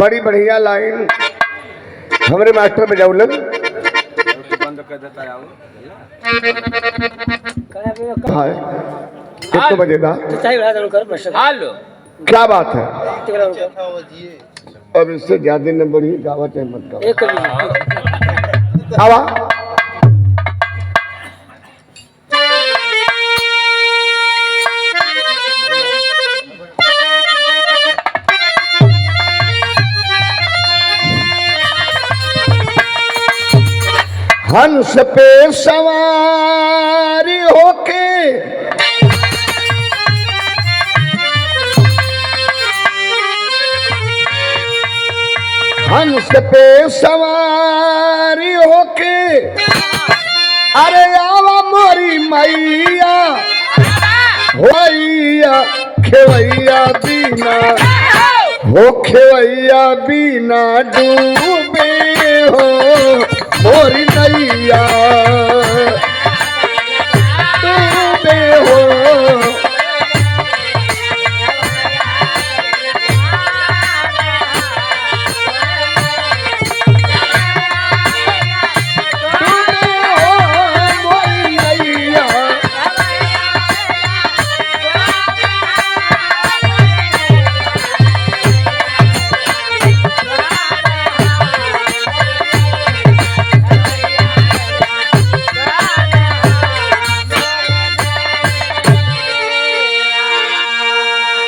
बड़ी बढ़िया लाइन हमारे मास्टर बजाउलन। बंद कर देता है हाँ, कितने बजे था? हेलो क्या बात है? अब इससे ज्यादा नंबर ही गावा चाहे मत गावा। आवा हंस पे सवारी होके हंस पे सवारी होके अरे आवा मोरी मैया होइया खेवैया बीना हो खेवैया बीना डूबे हो मोरी नैया डूबे हो।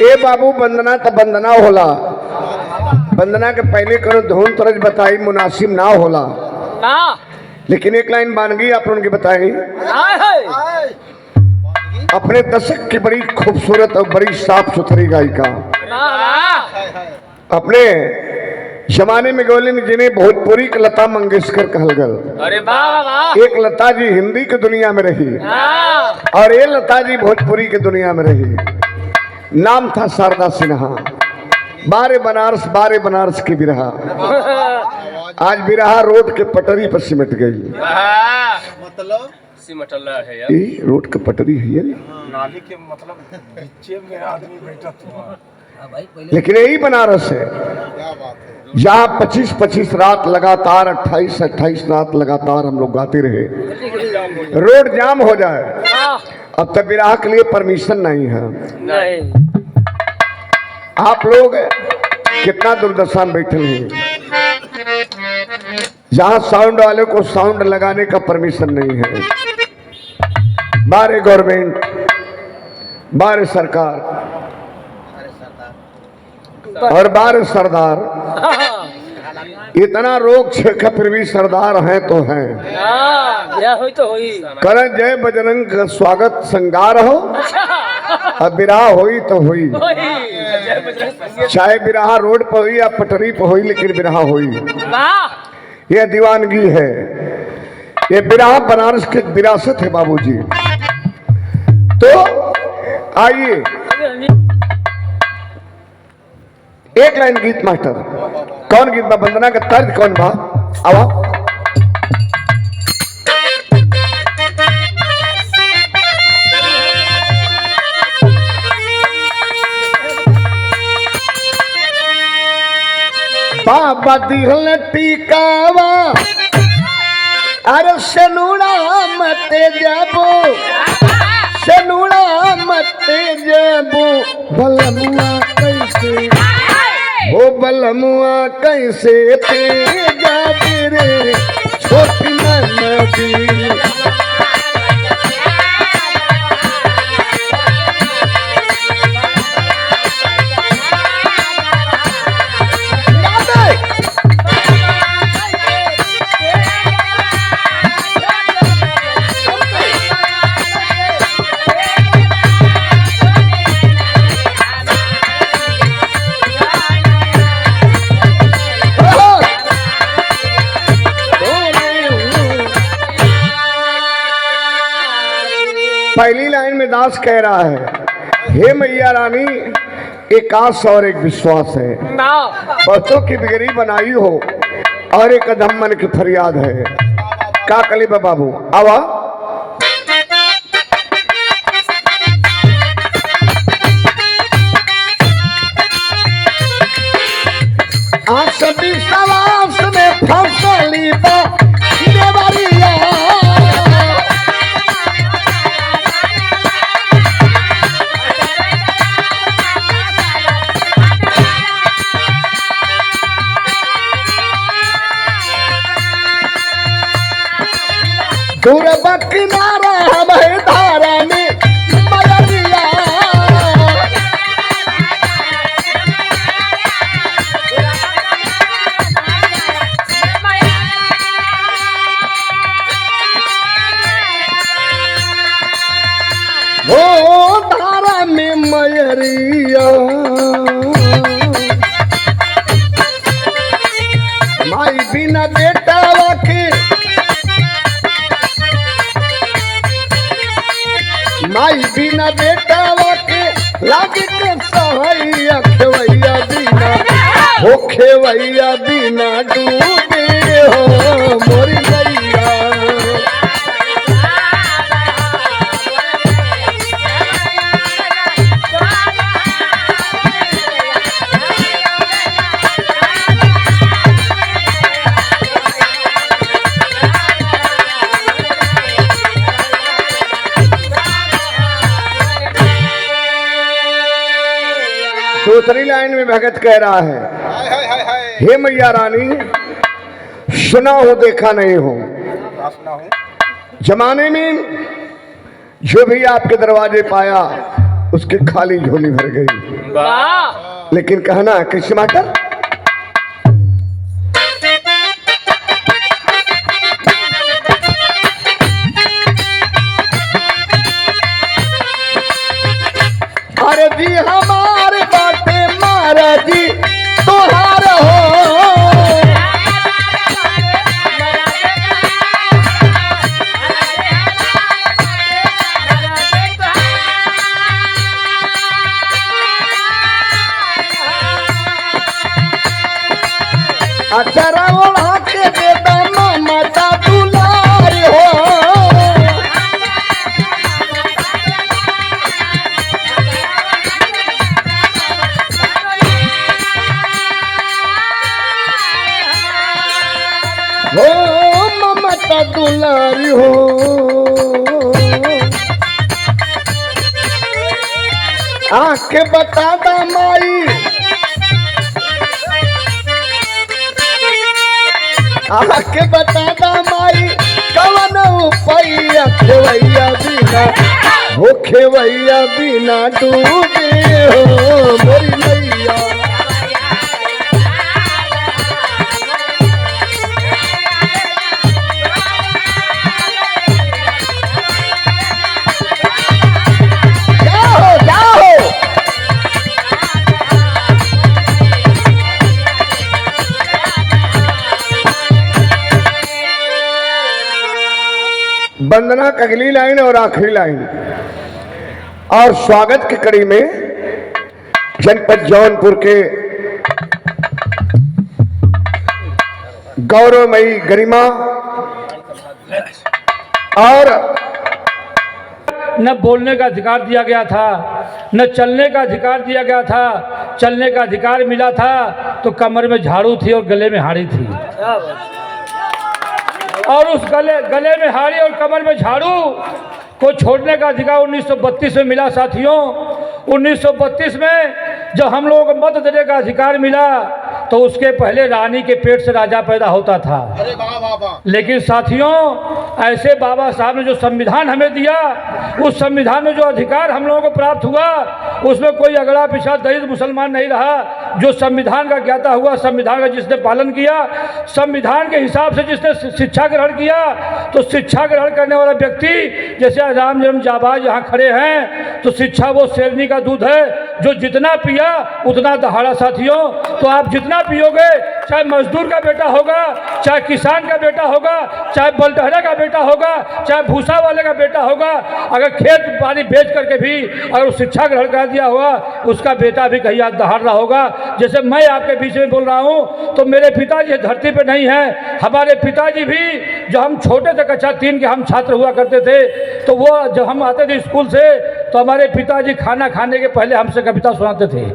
ए बाबू वंदना तो वंदना होला, वंदना के पहले करो धुन तरज बताई मुनासिब ना होला ना। लेकिन एक लाइन बानगी आप उनकी बताई अपने दशक की बड़ी खूबसूरत और बड़ी साफ सुथरी गायिका अपने जमाने में गोलिन जिन्हें भोजपुरी के लता मंगेशकर कहल गल। अरे वाह एक लता जी हिंदी की दुनिया में रही और ये लता जी भोजपुरी की दुनिया में रही। नाम था शारदा सिन्हा। बारे बनारस की बिरहा आज बिरहा रोड के पटरी पर सिमट गई। मतलब सिमटल है यार, रोड के पटरी है यार, नाली के मतलब नीचे में आदमी बैठा था। लेकिन यही बनारस है जहाँ 25-25 रात लगातार 28-28 रात लगातार हम लोग गाते रहे। रोड जाम हो जाए अब तक बिरहा के लिए परमिशन नहीं है। नहीं आप लोग कितना दुर्दशा में बैठे हैं जहाँ साउंड वाले को साउंड लगाने का परमिशन नहीं है। बारे गवर्नमेंट बारे सरकार और बारे सरदार इतना रोग छेका फिर भी सरदार हैं तो हैं। करण जय बजरंग का स्वागत संगार हो अब बिरहा होई तो हुई, चाहे बिरहा रोड पर हुई या पटरी पर हुई लेकिन बिरहा हुई। यह दीवानगी है, ये बिरहा बनारस की विरासत है बाबूजी। तो आइए एक लाइन गीत मास्टर। कौन गीत बा? वंदना का तर्ज कौन बा? आवा बाबा दिहल टीकावा अरे सनुड़ा मते जाबो सनुड़ा मते जाबो बलमुआ कैसे हो बलमुआ कैसे पे जाबे रे छोटी नदी। पहली लाइन में दास कह रहा है हे मैया रानी एक आस और एक विश्वास है, बच्चों की बिगड़ी बनाई हो और एक कदम मन की फरियाद है। का कली बाबू आवा आस विश्वास में फसली बा देवरिया। दूर किनारा हमें धारा में मयरिया। वो धारा में मयरिया माई बिना बेटा के माई बिना बेटा के लागे के सहैया खेवैया बिना हो खेवैया बिना डूबे हो मोरी गैया। दूसरी लाइन में भगत कह रहा है, हे मैया रानी सुना हो देखा नहीं हो, जमाने में जो भी आपके दरवाजे पाया उसकी खाली झोली भर गई। लेकिन कहना किस माटर अरे जी हमारे बाटे मारा जी तोहार हो। अचरा ओढ़ा के देता ममता दुलार हो। हो ममता दुलारी हो। आके बता दा माई आके बता दा माई कवन उपाया खेवैया बिना हो खेवैया बिना डूबे हो मोरी मैया। वंदना की अगली लाइन और आखिरी लाइन और स्वागत की कड़ी में जनपद जौनपुर के गौरवमयी गरिमा और न बोलने का अधिकार दिया गया था, न चलने का अधिकार दिया गया था। चलने का अधिकार मिला था तो कमर में झाड़ू थी और गले में हाड़ी थी, और उस गले में हाड़ी और कमर में झाड़ू को छोड़ने का अधिकार 1932 में मिला। साथियों 1932 में जब हम लोगों को मत देने का अधिकार मिला तो उसके पहले रानी के पेट से राजा पैदा होता था। अरे वाह वाह वाह। लेकिन साथियों ऐसे बाबा साहब ने जो संविधान हमें दिया, उस संविधान में जो अधिकार हम लोगों को प्राप्त हुआ उसमें कोई अगड़ा पिछड़ा दलित मुसलमान नहीं रहा। जो संविधान का ज्ञाता हुआ, संविधान का जिसने पालन किया, संविधान के हिसाब से जिसने शिक्षा ग्रहण किया, तो शिक्षा ग्रहण करने वाला व्यक्ति जैसे राम जन्म जाबाज यहाँ खड़े हैं, तो शिक्षा वो शेरनी का दूध है जो जितना पिया उतना दहाड़ा। साथियों तो आप जितना पियोगे, चाहे मजदूर का बेटा होगा, चाहे किसान का बेटा होगा, चाहे बलटहरा का बेटा होगा, चाहे भूसा वाले का बेटा होगा, अगर खेत पानी बेच करके भी अगर शिक्षा ग्रहण कर दिया होगा उसका बेटा भी कहीं आज दहाड़ रहा होगा। जैसे मैं आपके बीच में बोल रहा हूँ तो मेरे पिताजी धरती पे नहीं है। हमारे पिताजी भी जब हम छोटे थे, कक्षा 3 के हम छात्र हुआ करते थे, तो वो जब हम आते थे स्कूल से तो हमारे पिताजी खाना खाने के पहले हमसे कविता सुनाते थे।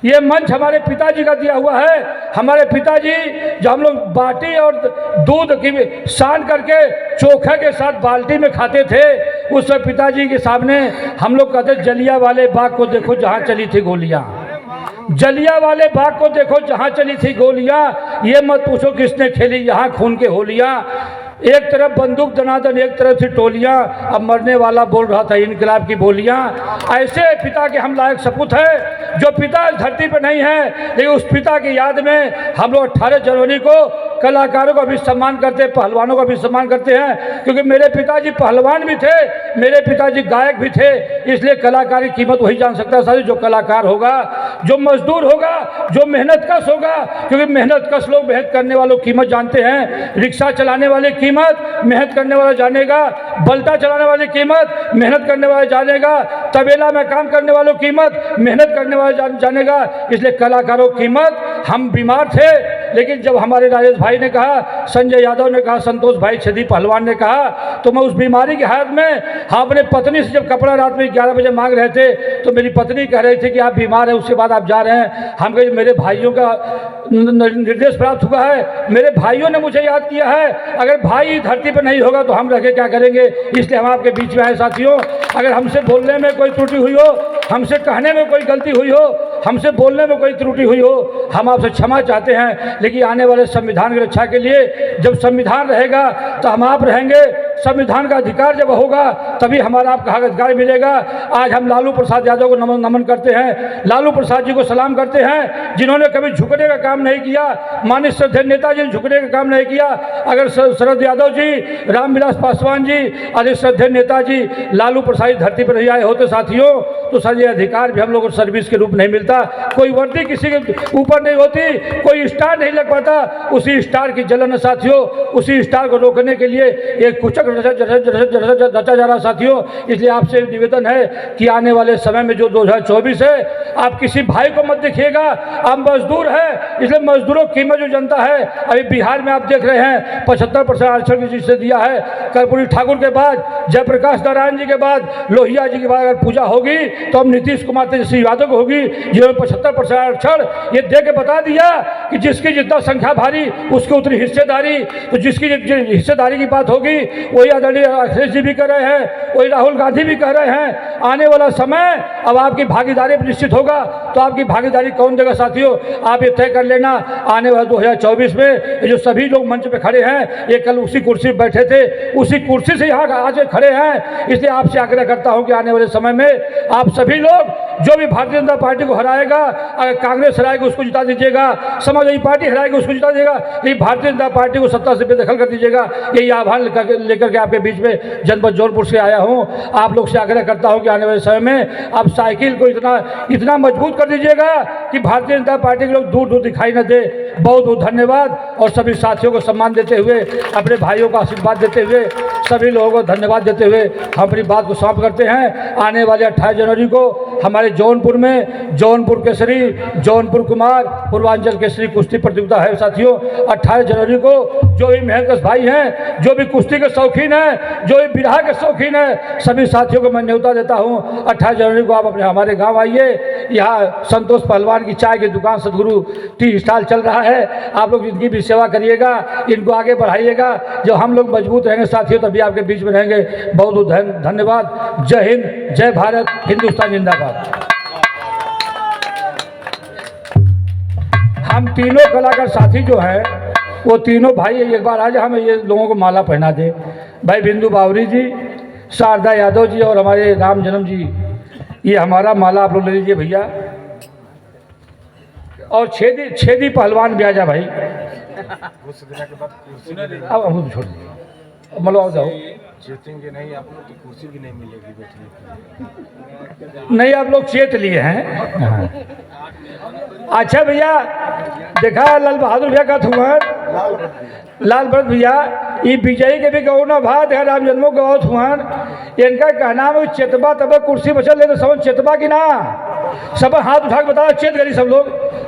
ये मंच हमारे पिताजी का दिया हुआ है। हमारे पिताजी जो हम लोग बाटी और दूध की सान करके चोखे के साथ बाल्टी में खाते थे, उस वक्त पिताजी के सामने हम लोग कहते जलिया वाले बाग को देखो जहाँ चली थी गोलियाँ, जलिया वाले बाग को देखो जहाँ चली थी गोलियाँ, ये मत पूछो किसने खेली यहाँ खून के होलियाँ। एक तरफ बंदूक दनादन, एक तरफ से टोलियां, अब मरने वाला बोल रहा था इनकलाब की बोलियां। ऐसे पिता के हम लायक सपूत हैं, जो पिता इस धरती पर नहीं है, लेकिन उस पिता की याद में हम लोग 18 जनवरी को कलाकारों का भी सम्मान करते हैं, पहलवानों का भी सम्मान करते हैं। क्योंकि मेरे पिताजी पहलवान भी थे, मेरे पिताजी गायक भी थे, इसलिए कलाकार की कीमत वही जान सकता है साथी जो कलाकार होगा, जो मजदूर होगा, जो मेहनत कश होगा। क्योंकि मेहनत कश लोग मेहनत करने वालों की कीमत जानते हैं। रिक्शा चलाने वाले कीमत मेहनत करने वाला जानेगा, बल्टा चलाने वाली कीमत मेहनत करने वाला जानेगा, तबेला में काम करने वालों की कीमत मेहनत करने वाला जानेगा। इसलिए कलाकारों की कीमत, हम बीमार थे लेकिन जब हमारे राजेश भाई ने कहा, संजय यादव ने कहा, संतोष भाई छेदी पहलवान ने कहा, तो मैं उस बीमारी की हालत में, हाँ अपने पत्नी से जब कपड़ा रात में 11 बजे मांग रहे थे तो मेरी पत्नी कह रही थी कि आप बीमार हैं, उसके बाद आप जा रहे हैं। हम कहे मेरे भाइयों का निर्देश प्राप्त हुआ है, मेरे भाइयों ने मुझे याद किया है, अगर भाई धरती पर नहीं होगा तो हम रह के क्या करेंगे। इसलिए हम आपके बीच में आए साथियों। अगर हमसे बोलने में कोई त्रुटि हुई हो, हमसे कहने में कोई गलती हुई हो, हमसे बोलने में कोई त्रुटि हुई हो, हम आपसे क्षमा चाहते हैं। लेकिन आने वाले संविधान की रक्षा के लिए जब संविधान रहेगा तो हम आप रहेंगे, संविधान का अधिकार जब होगा तभी हमारा आपका हक अधिकार मिलेगा। आज हम लालू प्रसाद यादव को नमन करते हैं, लालू प्रसाद जी को सलाम करते हैं, जिन्होंने कभी झुकने का काम नहीं किया। माननीय श्रद्धेय नेताजी ने झुकने का काम नहीं किया। अगर शरद यादव जी, रामविलास पासवान जी, अरे श्रद्धेय नेताजी लालू प्रसाद धरती पर नहीं आए होते साथियों, तो सर ये अधिकार भी हम लोगों को सर्विस के रूप नहीं मिलता। कोई वर्दी किसी के ऊपर नहीं होती, कोई स्टार नहीं लग पाता, उसी स्टार की जलन साथियों, उसी स्टार को रोकने के लिए एक कुचक रचा जा रहा साथियों। इसलिए आपसे निवेदन है कि आने वाले समय में जो 2024 है, आप किसी भाई को मत देखिएगा। आप मजदूर है, इसलिए मजदूरों की कीमत जो जनता है, अभी बिहार में आप देख रहे हैं 75% आरक्षण जिससे दिया है। कर्पूरी ठाकुर के बाद, जयप्रकाश नारायण जी के बाद, लोहिया जी के बाद अगर पूजा होगी तो अब नीतीश कुमार तेजस्वी यादव को होगी, जिन्होंने 75% आरक्षण ये दे के बता दिया कि जिसकी जितना संख्या भारी उसकी उतनी हिस्सेदारी। तो जिसकी हिस्सेदारी की बात होगी वही आदरणीय अखिलेश जी भी कर रहे हैं, वही राहुल गांधी भी कह रहे हैं। आने वाला समय अब आपकी भागीदारी निश्चित होगा, तो आपकी भागीदारी कौन देगा साथियों, आप ये तय कर लेना। आने वाले 2024 में ये जो सभी लोग मंच पे खड़े हैं, ये कल उसी कुर्सी पर बैठे थे, उसी कुर्सी से यहाँ आज खड़े हैं। इसलिए आपसे आग्रह करता हूँ कि आने वाले समय में आप सभी लोग, जो भी भारतीय जनता पार्टी को हराएगा, अगर कांग्रेस हराएगी उसको जिता दीजिएगा, समाजवादी पार्टी हराएगी उसको जिता दीजिएगा, लेकिन भारतीय जनता पार्टी को सत्ता से बेदखल कर दीजिएगा। यही आह्वान लेकर के आपके बीच में जनपद जौनपुर से आया हूँ। आप लोग से आग्रह करता हूँ कि आने वाले समय में आप साइकिल को इतना मजबूत कर दीजिएगा कि भारतीय जनता पार्टी के लोग दूर दूर दिखाई न दे। बहुत बहुत धन्यवाद। और सभी साथियों को सम्मान देते हुए, अपने भाइयों को आशीर्वाद देते हुए, सभी लोगों को धन्यवाद देते हुए हम अपनी बात को समाप्त करते हैं। आने वाले 28 जनवरी को हमारे जौनपुर में जौनपुर केसरी, जौनपुर कुमार, पूर्वांचल केसरी कुश्ती प्रतियोगिता है साथियों। 28 जनवरी को जो भी मेहनत भाई हैं, जो भी कुश्ती के शौकीन हैं, जो भी बिरहा के शौकीन हैं, सभी साथियों को मैं न्योता देता हूँ। 28 जनवरी को आप अपने हमारे गाँव आइए। यहाँ संतोष पहलवान की चाय की दुकान, सदगुरु टी स्टॉल चल रहा है। आप लोग इनकी भी सेवा करिएगा, इनको आगे बढ़ाइएगा। जो हम लोग मजबूत रहेंगे साथियों तभी आपके बीच में रहेंगे। बहुत बहुत धन्यवाद। जय हिंद, जय भारत, हिंदुस्तान जिंदाबाद। हम तीनों कलाकार साथी जो हैं, वो तीनों भाई एक बार आज हमें ये लोगों को माला पहना दे। भाई बिंदु बावरी जी, शारदा यादव जी और हमारे राम जन्म जी, ये हमारा माला आप लोग ले लीजिए भैया। और छेदी पहलवान भी आ जा भाई। अब हम छोड़ दीजिए, मतलब आओ जाओ। चेतेंगे नहीं आप लोग तो कुर्सी भी नहीं मिलेगी बैठने की। नहीं, आप लोग चेत लिए हैं। हाँ। अच्छा भैया, देखा लाल बहादुर भैया का थुआन, लाल भरत भैया, ये विजयी के भी गौ ना भात है, राम जन्मों गौ थुआन। इनका कहना है चेतबा तब कुर्सी बचल ले तो सब चेतबा की ना, सब हाथ उठा के बताओ चेत गरी सब लोग,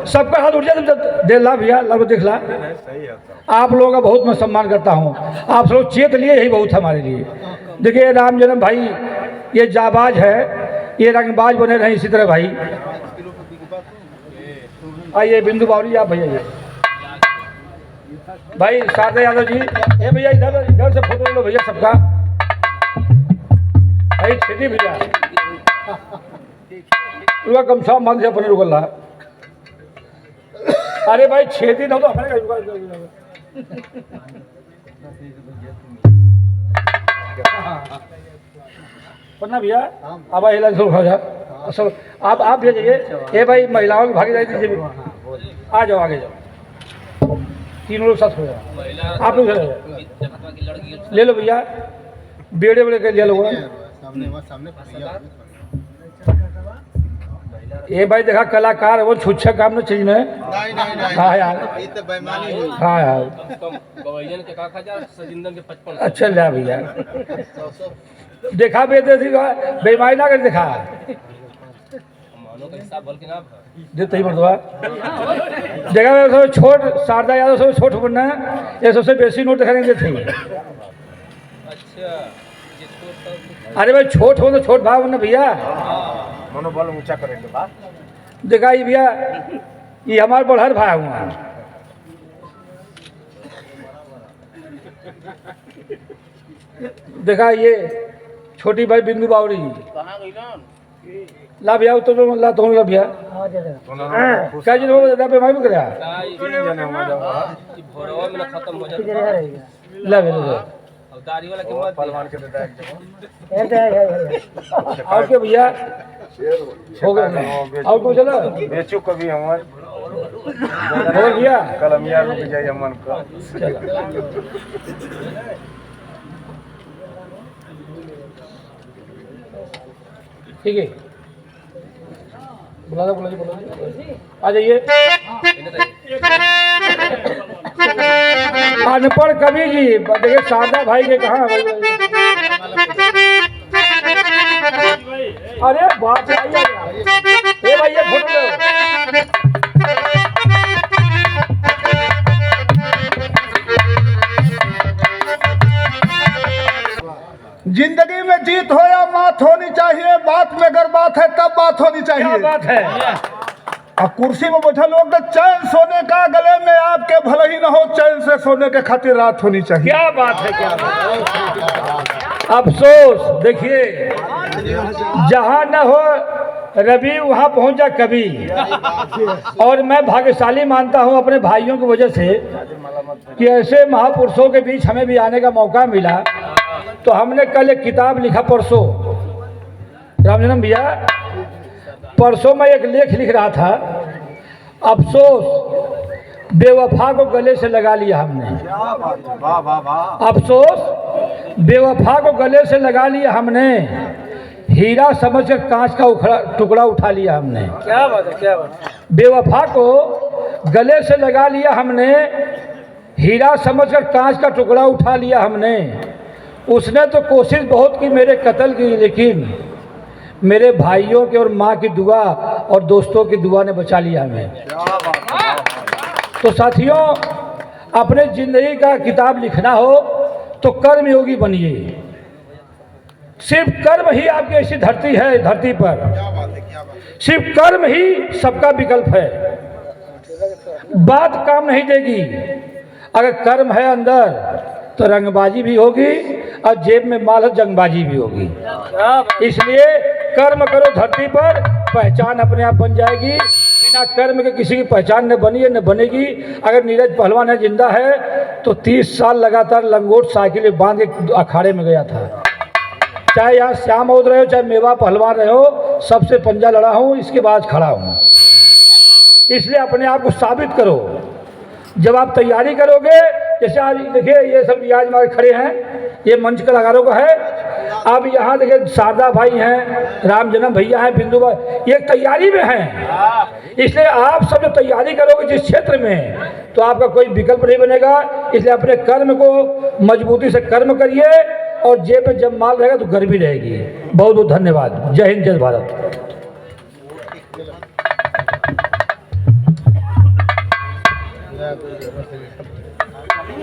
सबका हाथ उठ जाए। दे ला भैया, ला देख ला। आप लोगों का बहुत मैं सम्मान करता हूँ। आप लोग चेत लिए, यही बहुत हमारे लिए। देखिए राम जन्म भाई ये जाबाज है, ये रंगबाज बने रहे इसी तरह भाई। आइए बिंदु बावरी, आप भैया ये भाई शारदा यादव जी, ये भैया इधर इधर से फोटो ले लो भैया सबका। भाई छेदी भैया रुका गमछा मन से अपने रुकल रहा। अरे भाई छेदी ना तो हमारे पन्ना भैया अब हिला खा जा सब आप भेजिए। ये भाई महिलाओं की भागीदारी दीजिए, आ जाओ आगे जाओ, तीनों लोग साथ हो जाओ। आप लोग ले लो भैया, बेड़े बेड़े के लिया लोग। ये भाई देखा कलाकार वो छुच्छा काम न चीज में। हाँ यार, हाँ यार, अच्छा लिया भैया, देखा बेटे थी बेईमानी ना कर देखा देते ही मर्दवा देखा सब छोट शारदा यादव सब छोट बनना है, ये सबसे बेसी नोट दिखाने देते हैं। अरे भाई छोट हो तो छोट भाव ना भैया, मनोबल ऊंचा करेंगे बात। देखा ये भैया, ये हमारे बड़हर भाई हुआ। देखा ये छोटी भाई बिंदु बावरी ला भैया, तो ला तो ला भैया क्या जी हो दादा पे भाई में करया ला भैया गाड़ी वाला के मत पहलवान के देता है और के भैया हो गए और कुछ चला बेचू कभी हमार हो गया कलमिया रुक जाए मन का। चला ठीक है, बुला दो आ जाइए। अनपढ़ कवि जी देखिए शारदा भाई के कहाँ। अरे बात आइए भाई ये फोटो लो। जिंदगी में जीत हो या मात होनी चाहिए, बात में अगर बात है तब बात होनी क्या चाहिए। बात है, और कुर्सी में बैठे लोग तो चैन सोने का गले में आपके भले ही न हो, चैन से सोने के खातिर रात होनी चाहिए। क्या बात है, क्या बात है। अफसोस देखिए, जहाँ न हो रवि वहाँ पहुँच जा कभी। और मैं भाग्यशाली मानता हूँ अपने भाइयों की वजह से कि ऐसे महापुरुषों के बीच हमें भी आने का मौका मिला। तो हमने कल एक किताब लिखा परसों, रामजन्म भैया, परसों मैं एक लेख लिख रहा था। अफसोस बेवफा को गले से लगा लिया हमने। अफसोस बेवफा को गले से लगा लिया हमने, हीरा समझकर कांच का टुकड़ा उठा लिया हमने। क्या बात है, क्या बात है। बेवफा को गले से लगा लिया हमने, हीरा समझकर कांच का टुकड़ा उठा लिया हमने। उसने तो कोशिश बहुत की मेरे कत्ल की, लेकिन मेरे भाइयों के और माँ की दुआ और दोस्तों की दुआ ने बचा लिया हमें। तो साथियों, अपने जिंदगी का किताब लिखना हो तो कर्मयोगी बनिए। सिर्फ कर्म ही आपकी ऐसी धरती है, धरती पर सिर्फ कर्म ही सबका विकल्प है। बात काम नहीं देगी, अगर कर्म है अंदर तो रंगबाजी भी होगी और जेब में माल है जंगबाजी भी होगी। इसलिए कर्म करो धरती पर, पहचान अपने आप बन जाएगी। बिना कर्म के किसी की पहचान न बनी है न बनेगी। अगर नीरज पहलवान है, जिंदा है, तो 30 साल लगातार लंगोट साइकिल बांध के अखाड़े में गया था। चाहे यहाँ श्याम औद रहे हो, चाहे मेवा पहलवान रहे हो, सबसे पंजा लड़ा हूँ, इसके बाद खड़ा हूँ। इसलिए अपने आप को साबित करो। जब आप तैयारी करोगे, जैसे आज देखिए ये सब आज हमारे खड़े हैं, ये मंच कलाकारों का है। अब यहाँ देखिए शारदा भाई हैं, रामजन्म भैया हैं, बिंदु भाई, ये तैयारी में हैं। इसलिए आप सब जो तैयारी करोगे जिस क्षेत्र में, तो आपका कोई विकल्प नहीं बनेगा। इसलिए अपने कर्म को मजबूती से कर्म करिए, और जेब में जब माल रहेगा तो घर भी रहेगी। बहुत बहुत धन्यवाद। जय हिंद, जय भारत।